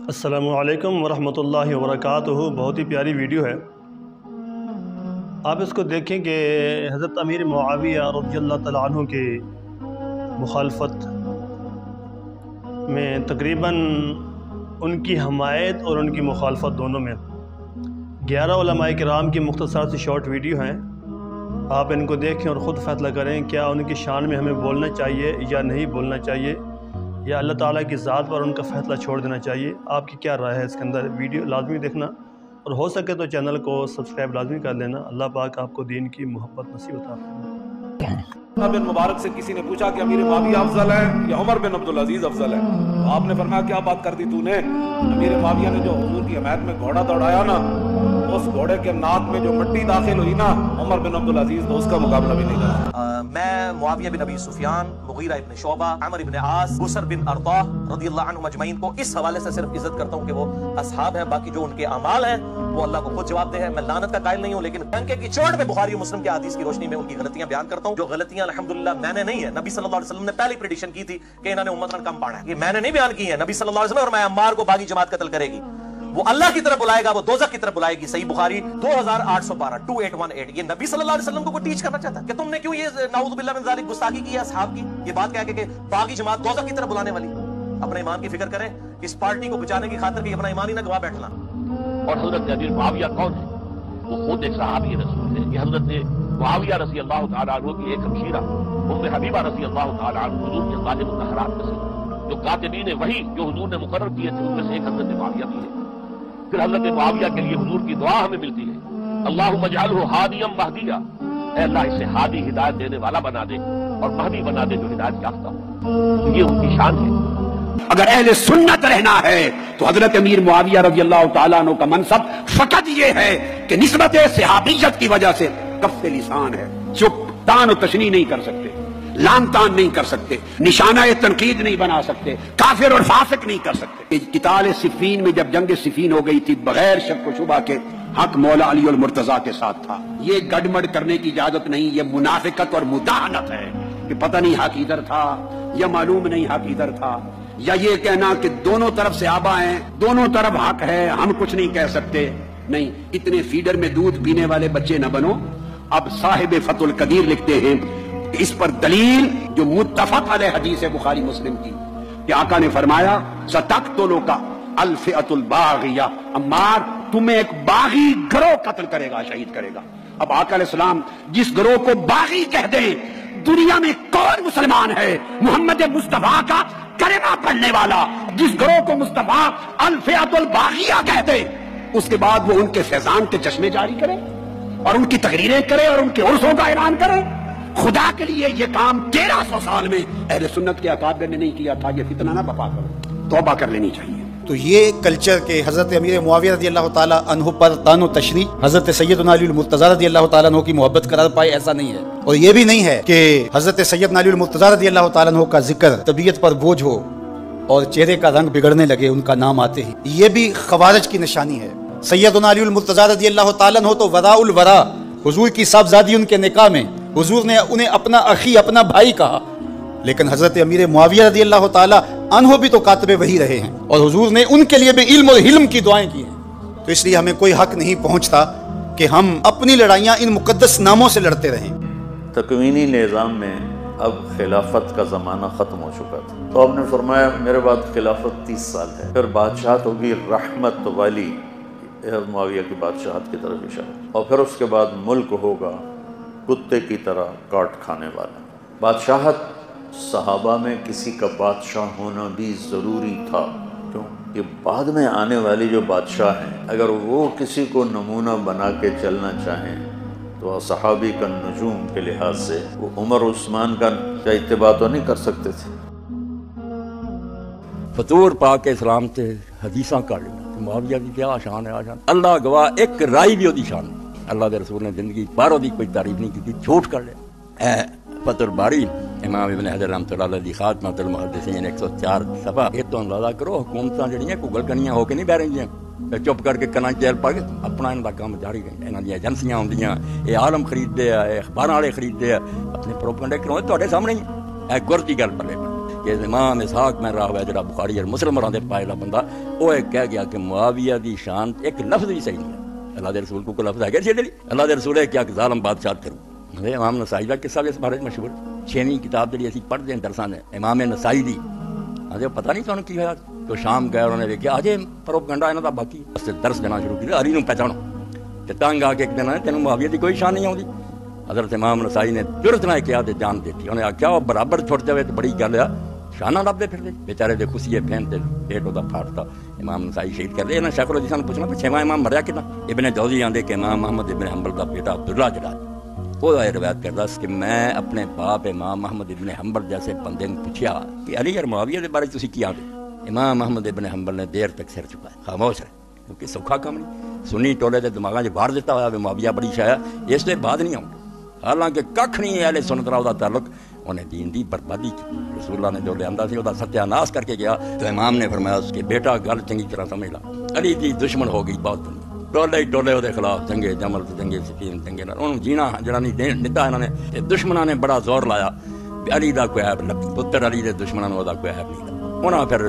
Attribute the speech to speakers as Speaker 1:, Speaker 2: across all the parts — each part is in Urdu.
Speaker 1: السلام علیکم ورحمۃ اللہ وبرکاتہ۔ بہت ہی پیاری ویڈیو ہے، آپ اس کو دیکھیں کہ حضرت امیر معاویہ رضی اللہ تعالیٰ عنہ کی مخالفت میں تقریباً ان کی حمایت اور ان کی مخالفت دونوں میں 11 علماء کرام کی مختصر سی شارٹ ویڈیو ہیں۔ آپ ان کو دیکھیں اور خود فیصلہ کریں کیا ان کی شان میں ہمیں بولنا چاہیے یا نہیں بولنا چاہیے، یا اللہ تعالیٰ کی ذات پر ان کا فیصلہ چھوڑ دینا چاہیے۔ آپ کی کیا رائے ہے اس کے اندر؟ ویڈیو لازمی دیکھنا، اور ہو سکے تو چینل کو سبسکرائب لازمی کر لینا۔ اللہ پاک آپ کو دین کی محبت نصیب عطا فرمائے۔
Speaker 2: بن مبارک سے کسی نے پوچھا کہ امیر معاویہ افضل ہے یا عمر بن عبدالعزیز افضل ہے، تو آپ نے فرمایا کیا بات کر دی تو نے؟ امیر معاویہ نے جو حضور کی حمایت میں گھوڑا دوڑایا نا، اس گھوڑے کے ناک میں جو مٹی داخل ہوئی نا، عمر بن عبدالعزیز تو اس کا مقابلہ بھی نہیں کر۔
Speaker 3: میں معاویہ بن ابی سفیان، مغیرہ ابن شعبہ، عمر بن عاص، بسر بن ارطاح رضی اللہ عنہم اجمعین کو اس حوالے سے صرف عزت کرتا ہوں کہ وہ اصحاب ہیں، باقی جو ان کے اعمال ہیں وہ اللہ کو خود جواب دہ ہے۔ میں لعنت کا قائل نہیں ہوں، لیکن ڈنکے کی چوٹ پہ بخاری و مسلم کے حدیث کی روشنی میں ان کی غلطیاں بیان کرتا ہوں، جو غلطیاں الحمدللہ میں نے نہیں ہے، نبی صلی اللہ علیہ وسلم نے پہلی پریڈکشن کی تھی کہ انہوں نے امت کم پانا ہے، یہ میں نے نہیں بیان کی ہے، نبی صلی اللہ علیہ وسلم، اور میں عمار کو باغی جماعت قتل کرے گی، وہ اللہ کی طرف بلائے گا، وہ دوزخ کی طرف بلائے گی۔ صحیح بخاری 2812 یہ نبی صلی اللہ علیہ وسلم کو کوئی ٹیچ کرنا چاہتا ہے کہ تم نے کیوں یہ نعوذ باللہ من ذالک گستاخی کی ہے اصحاب کی؟ یہ بات کہہ کے کہ باغی جماعت دوزخ کی طرف بلانے والی۔ اپنے ایمان کی فکر کریں، اس پارٹی کو بچانے کی خاطر کہ اپنا ایمان ہی نہ گوا بیٹھنا۔
Speaker 4: اور حضرت امیر معاویہ کون ہے؟ وہ خود ایک صحابی رسول ہے کہ حضرت معاویہ رضی اللہ تعالیٰ عنہ کی ایک ہمشیرہ ام حبیبہ رضی اللہ تعالیٰ عنہ حضور کے خادم الطاہرات میں سے، جو کاتبین وحی جو حضور نے مقرر کیے تھے ان میں سے ایک حضرت معاویہ بھی ہے۔ پھر حضرت معاویہ کے لیے حضور کی دعا ہمیں ملتی ہے، اللہم اجعلہ ہادیا مہدیا، اے اللہ اسے ہادی ہدایت دینے والا بنا دے اور مہدی بنا دے جو ہدایت یافتہ ہو۔ یہ ان کی شان ہے۔
Speaker 5: اگر اہل سنت رہنا ہے تو حضرت امیر معاویہ رضی اللہ تعالیٰ عنہ کا منصب فقط یہ ہے کہ نسبت صحابیت کی وجہ سے کف لسان ہے، چپ تان و تشنیع نہیں کر سکتے، لان تان نہیں کر سکتے، نشانہ تنقید نہیں بنا سکتے، کافر اور فاسق نہیں کر سکتے۔ قتال صفین میں جب جنگ صفین ہو گئی تھی، بغیر شک و شبہ کے حق مولا علی المرتضیٰ کے ساتھ تھا۔ یہ گڑمڑ کرنے کی اجازت نہیں، یہ منافقت اور مداہنت ہے کہ پتہ نہیں حق ادھر تھا یا معلوم نہیں حق ادھر تھا، یا یہ کہنا کہ دونوں طرف سے آبا ہیں، دونوں طرف حق ہے، ہم کچھ نہیں کہہ سکتے۔ نہیں، اتنے فیڈر میں دودھ پینے والے بچے نہ بنو۔ اب صاحب فتح القدیر لکھتے ہیں اس پر دلیل جو متفق علیہ حدیث ہے بخاری مسلم کی کہ آقا نے فرمایا سَتَقْتُلُكَ الْفِئَةُ الْبَاغِيَةُ، عمار تمہیں ایک باغی گروہ قتل کرے گا، شہید کرے گا۔ اب آقا علیہ السلام جس گروہ کو باغی کہہ دیں، دنیا میں کون مسلمان ہے محمد مصطفیٰ کا کلمہ پڑھنے والا جس گروہ کو مصطفیٰ الفئۃ الباغیہ کہتے، اس کے بعد وہ ان کے فیضان کے چشمے جاری کرے اور ان کی تقریریں کرے اور ان کے عرسوں کا اعلان کرے؟ خدا کے لیے یہ کام 1300 سال میں اہل سنت کے اکابر نے نہیں کیا تھا۔ یہ فتنہ نہ بپا کرو، توبہ کر لینی چاہیے۔
Speaker 6: تو یہ کلچر کہ حضرت امیر معاویہ رضی اللہ تعالیٰ عنہ پر طعن و تشنیع حضرت سیدنا علی المرتضیٰ رضی اللہ تعالیٰ عنہ کی محبت قرار پائے، ایسا نہیں ہے۔ اور یہ بھی نہیں ہے کہ حضرت سیدنا علی المرتضیٰ رضی اللہ تعالیٰ عنہ کا ذکر طبیعت پر بوجھ ہو اور چہرے کا رنگ بگڑنے لگے ان کا نام آتے ہی، یہ بھی خوارج کی نشانی ہے۔ سیدنا علی المرتضیٰ رضی اللہ تعالیٰ عنہ تو وراء الورا، حضور کی صاحبزادی ان کے نکاح میں حضور نے انہیں اپنا اخی، اپنا بھائی کہا، لیکن حضرت امیر معاویہ رضی اللہ تعالیٰ عنہ بھی تو کاتب وحی رہے ہیں اور حضور نے ان کے لیے بھی علم اور حلم کی دعائیں کی ہیں۔ تو اس لیے ہمیں کوئی حق نہیں پہنچتا کہ ہم اپنی لڑائیاں ان مقدس ناموں سے لڑتے رہیں۔
Speaker 7: تکوینی نظام میں اب خلافت کا زمانہ ختم ہو چکا تھا، تو آپ نے فرمایا میرے بعد خلافت 30 سال ہے، پھر بادشاہت ہوگی رحمت والی، معاویہ کی بادشاہت کی طرف اشارہ، اور پھر اس کے بعد ملک ہوگا کتے کی طرح کاٹ کھانے والا۔ بادشاہت صحابہ میں کسی کا بادشاہ ہونا بھی ضروری تھا، کیوں کہ بعد میں آنے والی جو بادشاہ ہیں اگر وہ کسی کو نمونہ بنا کے چلنا چاہیں تو صحابی کا نجوم کے لحاظ سے وہ عمر عثمان کا اتباع تو نہیں کر سکتے تھے۔
Speaker 8: فطور پاک اسلام سے حدیثاں کر لینا معاویہ کی کیا شان ہے، آشان اللہ گواہ ایک رائی بھی ہوتی شان، اللہ دے رسول نے زندگی باروں دی کوئی تعریف نہیں کی تھی، جھوٹ کر لے۔ اے فتح الباری امام ابن حجر رحمۃ اللہ علیہ خاتمۃ المحدثین 104 صفحہ، یہ تو اندازہ کرو حکومتاں جڑیاں گل کنیاں ہو کے نہیں بہ رہی، چپ کر کے کنا چیل پا کے اپنا ان کا کام جاری رہے، انہاں دی ایجنسیاں ہوندیاں، یہ عالم خریدتے ہیں، اخباراں والے خریدتے ہیں، اپنے پروپیگنڈا کرو تواڈے سامنے ہی۔ اے گر دی گل پلے کہ امام اسحاق میں رہا ہوا ہے جڑا بخاری اور مسلم راندے پائے لا بندہ وہ کہہ گیا کہ معاویہ دی شان ایک لفظ بھی صحیح نہیں ہے. اللہ دے رسول کو لفظ ہے کہ جی اللہ دے رسول ہے کیا ظالم بادشاہ کروں. امام نسائی کا قصہ بھی اس بارے مشہور 6ویں کتاب جڑی اسی پڑھتے ہیں درساں نے امام نسائی دی. پتہ نہیں سانوں کی ہوا تو شام گئے انہوں نے دیکھا اجے پروپیگنڈا انہاں دا باقی درس دینا شروع کیا علی نوں پہچانو تے تنگ آ کے ایک دن تینوں معاویہ دی کوئی شان نہیں آؤندی. حضرت امام نسائی نے جرت نہ کیا تے جان دیتی. انہیں آخیا وہ برابر چھٹ جائے تو بڑی گل ہے شانہ لبدے پھر دے بیچارے دے خوشیے پھین تے پیٹ دا پھاڑتا. امام نسائی شہید کر دے. انہاں شیخ الحدیث نے پوچھنا 6واں امام مریا کتنا. ابن جوزی آندے کہ امام محمد ابن حنبل دا بیٹا عبداللہ جڑا وہ روایت کردا کہ میں اپنے باپ امام محمد ابن حنبل جیسے بندے نے پوچھا کہ علی اور معاویہ دے بارے تسی کی آندے. امام محمد ابن حنبل نے دیر تک سر چکایا خاموش رہے کیونکہ سوکھا کام نہیں. سنی ٹولے دے دماغاں 'چ بار دیتا ہوا معاویہ بڑی شایا اس دے بعد نہیں آؤں. حالانکہ کھ نہیں اہل سنت نال دا تعلق. انہیں دین دی بربادی کی. رسول اللہ نے جو لیا سی وہ ستیہ ناس کر کے گیا تو امام نے فرمایا اس کے بیٹا گل چنگی طرح سمجھ لا علی دی دشمن ہو گئی بہت دنیا. ٹولے وہ خلاف جنگے جمل جنگے سفین جنگے انہوں جینا جڑا نہیں دتا انہوں نے. دشمنوں نے بڑا زور لایا علی دا کوئی عیب لبی پتر علی دے دشمنوں نے دا کوئی عیب نہیں لبا. انہاں پھر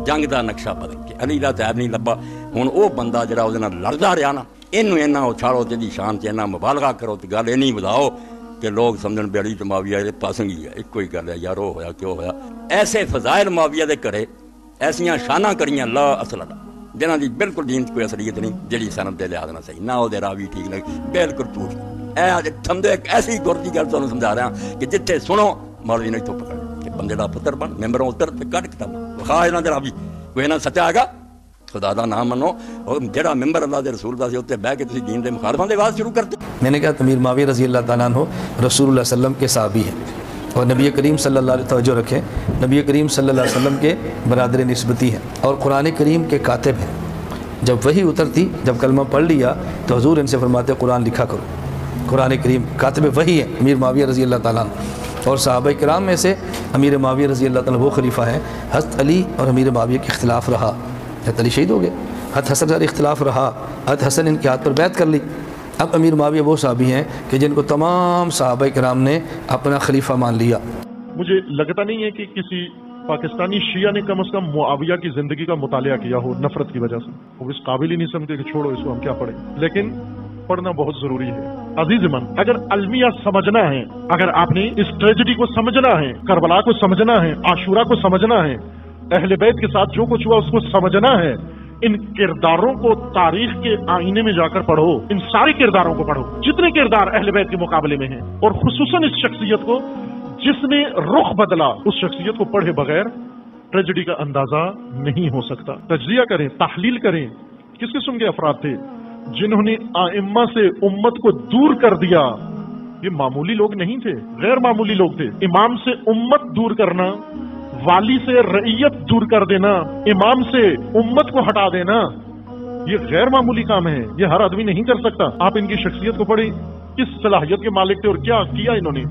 Speaker 8: جنگ دا نقشہ بدل کے علی دا عیب نہیں لبا. ہن او بندہ جڑا او دے نال لڑدا رہیا نا اینوں اینا اچھاڑو تے دی شان تے اینا مبالغہ کرو تے گل اینی بداؤ کہ لوگ سمجھن بھی علی تے معاویہ دے پاسنگی ہے ایک ہی گل ہے یار او ہویا کیوں ہویا. ایسے فضائل معاویہ دے کرے ایسیاں شاناں کریاں لا اصل دا جنہاں دی بالکل دین کوئی اصلیت نہیں جڑی سند دے لحاظ نہ صحیح نہ او دے راوی ٹھیک نہیں بالکل جھوٹ. اے سمجھو ایک ایسی گر دی گل تانوں سمجھا رہا ہاں کہ جتھے سنو مولوی نہیں تو پکڑ کہ بندے دا پتر بن ممبروں اتر تے کٹ کتاب وکھا انہاں دے راوی کوئی نہ سچا آگا خدا دا نام منو. اور جڑا ممبر اللہ دے رسول دا سی اوتے بیٹھ کے تسی دین دے مخالفاں دے آواز شروع کرتے.
Speaker 9: میں نے کہا امیر معاویہ رضی اللہ تعالیٰ عنہ رسول اللہ صلی اللہ علیہ وسلم کے صحابی ہیں اور نبی کریم صلی اللہ علیہ توجہ رکھیں نبی کریم صلی اللہ علیہ وسلم کے برادر نسبتی ہیں اور قرآن کریم کے کاتب ہیں. جب وہی اترتی جب کلمہ پڑھ لیا تو حضور ان سے فرماتے قرآن لکھا کرو. قرآن کریم کاتب وہی ہے امیر معاویہ رضی اللہ تعالیٰ عنہ. اور صحابہ کرام میں سے امیر معاویہ رضی اللہ تعالیٰ وہ خلیفہ ہیں. حضرت علی اور امیر معاویہ کے اختلاف رہا. حضرت علی شہید ہو گئے. حضرت حسن کا اختلاف رہا. حضرت حسن ان کے ہاتھ پر بیعت کر لی. اب امیر معاویہ وہ صحابی ہیں کہ جن کو تمام صحابہ کرام نے اپنا خلیفہ مان لیا.
Speaker 10: مجھے لگتا نہیں ہے کہ کسی پاکستانی شیعہ نے کم از کم معاویہ کی زندگی کا مطالعہ کیا ہو نفرت کی وجہ سے. وہ اس قابل ہی نہیں سمجھتے کہ چھوڑو اس کو ہم کیا پڑھیں. لیکن پڑھنا بہت ضروری ہے. عزیز من اگر المیہ سمجھنا ہے اگر آپ نے اس ٹریجڈی کو سمجھنا ہے کربلا کو سمجھنا ہے عاشورہ کو سمجھنا ہے اہل بیت کے ساتھ جو کچھ ہوا اس کو سمجھنا ہے ان کرداروں کو تاریخ کے آئینے میں جا کر پڑھو. ان سارے کرداروں کو پڑھو جتنے کردار اہل بیت کے مقابلے میں ہیں اور خصوصاً اس شخصیت کو جس نے رخ بدلا. اس شخصیت کو پڑھے بغیر ٹریجڈی کا اندازہ نہیں ہو سکتا. تجزیہ کریں تحلیل کریں کس قسم کے افراد تھے جنہوں نے ائمہ سے امت کو دور کر دیا. یہ معمولی لوگ نہیں تھے غیر معمولی لوگ تھے. امام سے امت دور کرنا والی سے رعیت دور کر دینا امام سے امت کو ہٹا دینا یہ غیر معمولی کام ہے. یہ ہر آدمی نہیں کر سکتا. آپ ان کی شخصیت کو پڑھیں کس صلاحیت کے مالک تھے اور کیا کیا انہوں نے.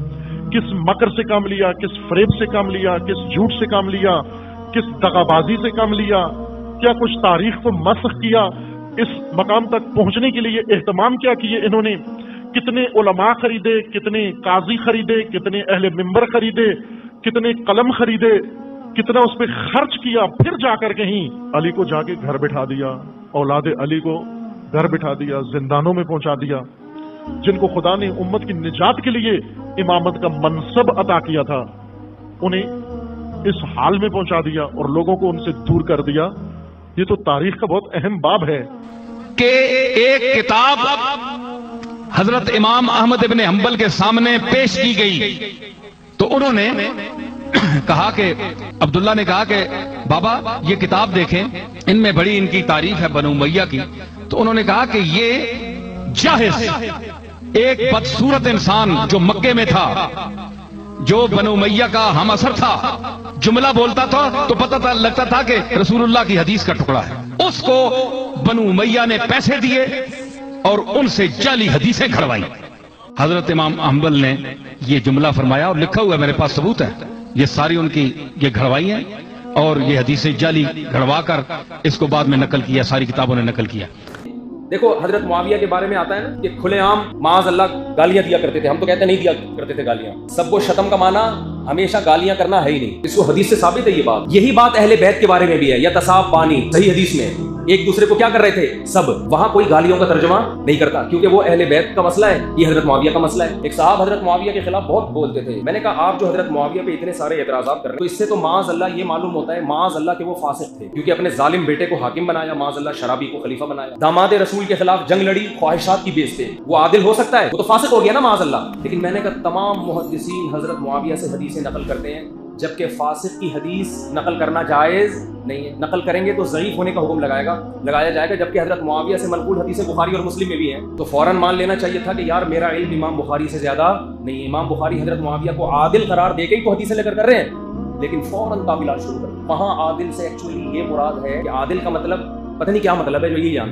Speaker 10: کس مکر سے کام لیا کس فریب سے کام لیا کس جھوٹ سے کام لیا کس دغابازی سے کام لیا. کیا کچھ تاریخ کو مسخ کیا. اس مقام تک پہنچنے کے لیے اہتمام کیا کیے انہوں نے. کتنے علماء خریدے کتنے قاضی خریدے کتنے اہل منبر خریدے کتنے قلم خریدے کتنا اس پہ خرچ کیا. پھر جا کر کہیں علی کو جا کے گھر بٹھا دیا. اولاد علی کو گھر بٹھا دیا زندانوں میں پہنچا دیا. جن کو خدا نے امت کی نجات کے لیے امامت کا منصب عطا کیا تھا انہیں اس حال میں پہنچا دیا اور لوگوں کو ان سے دور کر دیا. یہ تو تاریخ کا بہت اہم باب ہے
Speaker 11: کہ ایک کتاب حضرت امام احمد ابن حنبل کے سامنے پیش کی گئی تو انہوں نے کہا کہ عبداللہ نے کہا کہ بابا یہ کتاب دیکھیں ان میں بڑی ان کی تعریف ہے بنو امیہ کی. تو انہوں نے کہا کہ یہ جاہز ایک بدصورت انسان جو مکے میں تھا جو بنو امیہ کا ہم اثر تھا جملہ بولتا تھا تو پتہ لگتا تھا کہ رسول اللہ کی حدیث کا ٹکڑا ہے. اس کو بنو امیہ نے پیسے دیے اور ان سے جعلی حدیثیں گھڑوائی. حضرت امام حنبل نے یہ جملہ فرمایا اور لکھا ہوا ہے میرے پاس ثبوت ہے. یہ ساری ان کی یہ گھڑوائی ہیں اور یہ حدیثیں جعلی گھڑوا کر اس کو بعد میں نقل کیا. ساری کتابوں نے نقل کیا.
Speaker 12: دیکھو حضرت معاویہ کے بارے میں آتا ہے نا کہ کھلے عام معاذ اللہ گالیاں دیا کرتے تھے. ہم تو کہتے نہیں دیا کرتے تھے گالیاں. سب و شتم کا معنی ہمیشہ گالیاں کرنا ہے ہی نہیں. اس کو حدیث سے ثابت ہے یہ بات. یہی بات اہل بیت کے بارے میں بھی ہے. یا تصاب پانی صحیح حدیث میں ایک دوسرے کو کیا کر رہے تھے سب. وہاں کوئی گالیوں کا ترجمہ نہیں کرتا کیونکہ وہ اہل بیت کا مسئلہ ہے, یہ حضرت معاویہ کا مسئلہ ہے. ایک صاحب حضرت معاویہ کے خلاف بہت بولتے تھے. میں نے کہا آپ جو حضرت معاویہ پہ اتنے سارے اعتراضات کر رہے ہیں تو اس سے تو معاذ اللہ یہ معلوم ہوتا ہے معاذ اللہ کہ وہ فاسق تھے کیونکہ اپنے ظالم بیٹے کو حاکم بنایا, معاذ اللہ شرابی کو خلیفہ بنایا, داماد رسول کے خلاف جنگ لڑی خواہشات کی بیس پہ. وہ عادل ہو سکتا ہے؟ وہ تو فاسق ہو گیا نا معاذ اللہ. لیکن میں نے کہا تمام محدثین حضرت معاویہ سے حدیثیں نقل کرتے ہیں جبکہ فاسق کی حدیث نقل کرنا جائز نہیں ہے. نقل کریں گے تو ضعیف ہونے کا حکم لگایا جائے گا جبکہ حضرت معاویہ سے منقول حدیثیں بخاری اور مسلم میں بھی ہیں. تو فوراً مان لینا چاہیے تھا کہ یار میرا علم امام بخاری سے زیادہ نہیں. امام بخاری حضرت معاویہ کو عادل قرار دے کے ہی تو حدیثیں لے کر رہے ہیں لیکن فوراً تعویلات شروع کر. وہاں عادل سے ایکچولی یہ مراد ہے کہ عادل کا مطلب پتہ نہیں کیا مطلب ہے جو یہ جانتے